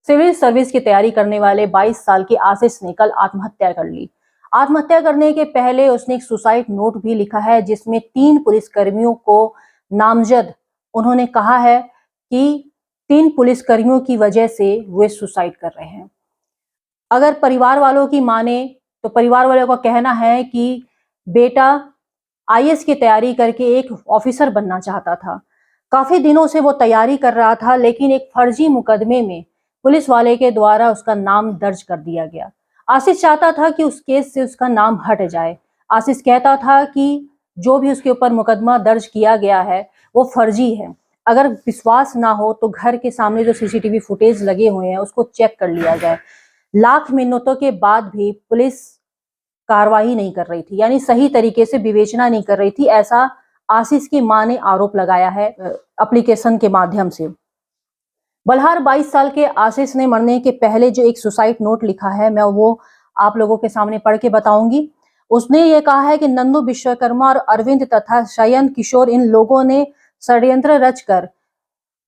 Civil service की तैयारी करने वाले 22 साल के आशीष ने कल आत्महत्या कर ली। आत्महत्या करने के पहले उसने एक सुसाइड नोट भी लिखा है, जिसमें 3 पुलिसकर्मियों को नामजद उन्होंने कहा है कि 3 पुलिसकर्मियों की वजह से वे सुसाइड कर रहे हैं। अगर परिवार वालों की माने तो परिवार वालों का कहना है कि बेटा आईएएस की तैयारी करके एक ऑफिसर बनना चाहता था। काफी दिनों से वो तैयारी कर रहा था, लेकिन एक फर्जी मुकदमे में पुलिस वाले के द्वारा उसका नाम दर्ज कर दिया गया। आशीष चाहता था कि उस केस से उसका नाम हट जाए। आशीष कहता था कि जो भी उसके ऊपर मुकदमा दर्ज किया गया है वो फर्जी है। अगर विश्वास ना हो तो घर के सामने जो सीसीटीवी फुटेज लगे हुए हैं उसको चेक कर लिया जाए। लाख मिन्नतों के बाद भी पुलिस कार्रवाई नहीं कर रही थी, यानी सही तरीके से विवेचना नहीं कर रही थी, ऐसा आशीष की मां ने आरोप लगाया है एप्लीकेशन के माध्यम से। बलहार 22 साल के आशीष ने मरने के पहले जो एक सुसाइड नोट लिखा है, मैं वो आप लोगों के सामने पढ़ के बताऊंगी। उसने ये कहा है कि नंदू विश्वकर्मा और अरविंद तथा शयन किशोर, इन लोगों ने षड्यंत्र रचकर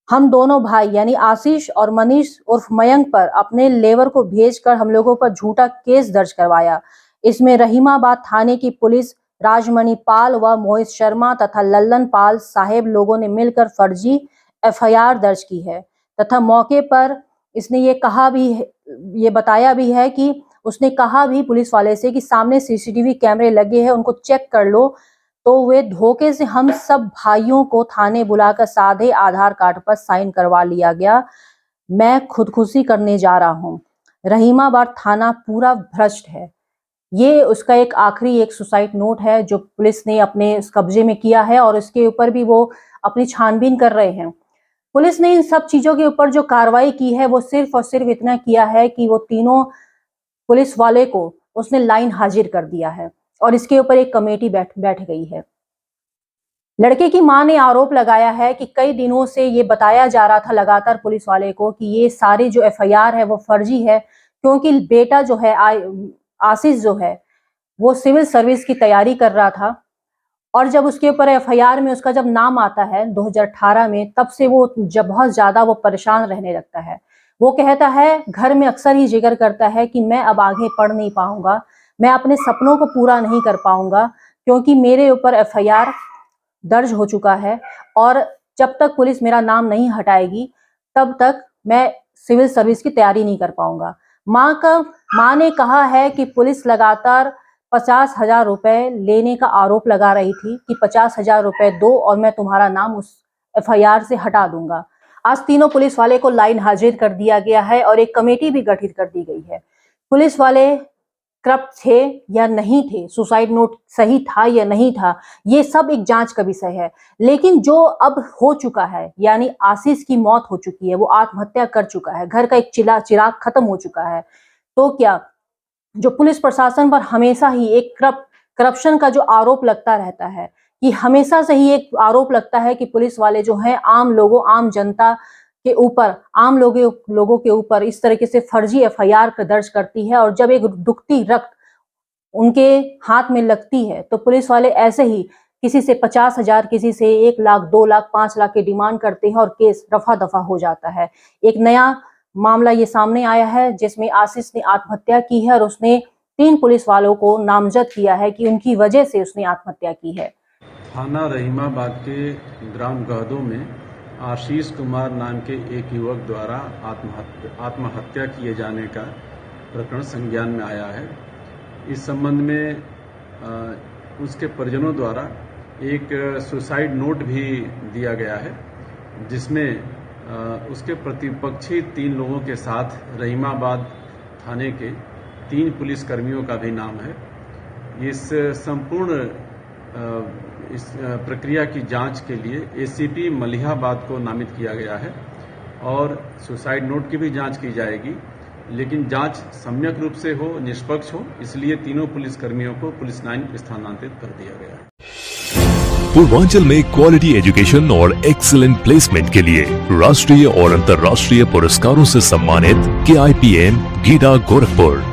हम दोनों भाई यानी आशीष और मनीष उर्फ मयंक पर अपने लेबर को भेजकर हम लोगों पर झूठा केस दर्ज करवाया। इसमें रहीमाबाद थाने की पुलिस, राजमणि पाल व मोहित शर्मा तथा लल्लन पाल साहेब लोगों ने मिलकर फर्जी एफआईआर दर्ज की है तथा मौके पर इसने ये बताया भी है कि उसने कहा भी पुलिस वाले से कि सामने सीसीटीवी कैमरे लगे हैं, उनको चेक कर लो। तो वे धोखे से हम सब भाइयों को थाने बुलाकर साधे आधार कार्ड पर साइन करवा लिया गया। मैं खुदकुशी करने जा रहा हूँ। रहीमाबाद थाना पूरा भ्रष्ट है। ये उसका एक आखिरी एक सुसाइड नोट है जो पुलिस ने अपने कब्जे में किया है और इसके ऊपर भी वो अपनी छानबीन कर रहे हैं। पुलिस ने इन सब चीजों के ऊपर जो कार्रवाई की है वो सिर्फ और सिर्फ इतना किया है कि वो तीनों पुलिस वाले को उसने लाइन हाजिर कर दिया है और इसके ऊपर एक कमेटी बैठ गई है। लड़के की मां ने आरोप लगाया है कि कई दिनों से ये बताया जा रहा था लगातार पुलिस वाले को कि ये सारी जो एफआईआर है वो फर्जी है, क्योंकि बेटा जो है आशीष जो है वो सिविल सर्विस की तैयारी कर रहा था और जब उसके ऊपर एफआईआर में उसका जब नाम आता है 2018 में, तब से वो जब बहुत ज्यादा वो परेशान रहने लगता है। वो कहता है, घर में अक्सर ही जिक्र करता है कि मैं अब आगे पढ़ नहीं पाऊंगा, मैं अपने सपनों को पूरा नहीं कर पाऊंगा, क्योंकि मेरे ऊपर एफआईआर दर्ज हो चुका है और जब तक पुलिस मेरा नाम नहीं हटाएगी तब तक मैं सिविल सर्विस की तैयारी नहीं कर पाऊंगा। मां ने कहा है कि पुलिस लगातार 50,000 रुपए लेने का आरोप लगा रही थी कि 50,000 रुपए दो और मैं तुम्हारा नाम उस एफआईआर से हटा दूंगा। आज तीनों पुलिस वाले को लाइन हाजिर कर दिया गया है और एक कमेटी भी गठित कर दी गई है। पुलिस वाले करप्ट थे या नहीं थे, सुसाइड नोट सही था या नहीं था, ये सब एक जांच का विषय है। लेकिन जो अब हो चुका है, यानी आशीष की मौत हो चुकी है, वो आत्महत्या कर चुका है, घर का एक चिराग खत्म हो चुका है, तो क्या जो पुलिस प्रशासन पर हमेशा ही एक करप्शन का जो आरोप लगता रहता है, कि हमेशा से ही एक आरोप लगता है कि पुलिस वाले जो हैं आम जनता के ऊपर, आम लोगों के ऊपर इस तरीके से फर्जी एफआईआर दर्ज करती है और जब एक दुखती रक्त उनके हाथ में लगती है तो पुलिस वाले ऐसे ही किसी से 50,000, किसी से 1 लाख, 2 लाख, 5 लाख की डिमांड करते हैं और केस रफा दफा हो जाता है। एक नया मामला ये सामने आया है जिसमें आशीष ने आत्महत्या की है और उसने 3 पुलिस वालों को नामजद किया है कि उनकी वजह से उसने आत्महत्या की है। थाना रहीमाबाद के ग्राम गहदो में आशीष कुमार नाम के एक युवक द्वारा आत्महत्या किए जाने का प्रकरण संज्ञान में आया है। इस संबंध में उसके परिजनों द्वारा एक सुसाइड नोट भी दिया गया है, जिसमें उसके प्रतिपक्षी 3 लोगों के साथ रहीमाबाद थाने के 3 पुलिसकर्मियों का भी नाम है। इस संपूर्ण इस प्रक्रिया की जांच के लिए एसीपी मलिहाबाद को नामित किया गया है और सुसाइड नोट की भी जांच की जाएगी, लेकिन जांच सम्यक रूप से हो, निष्पक्ष हो, इसलिए तीनों पुलिसकर्मियों को पुलिस लाइन स्थानांतरित कर दिया गया है। पूर्वांचल में क्वालिटी एजुकेशन और एक्सीलेंट प्लेसमेंट के लिए राष्ट्रीय और अंतर्राष्ट्रीय पुरस्कारों से सम्मानित KIPM गीडा गोरखपुर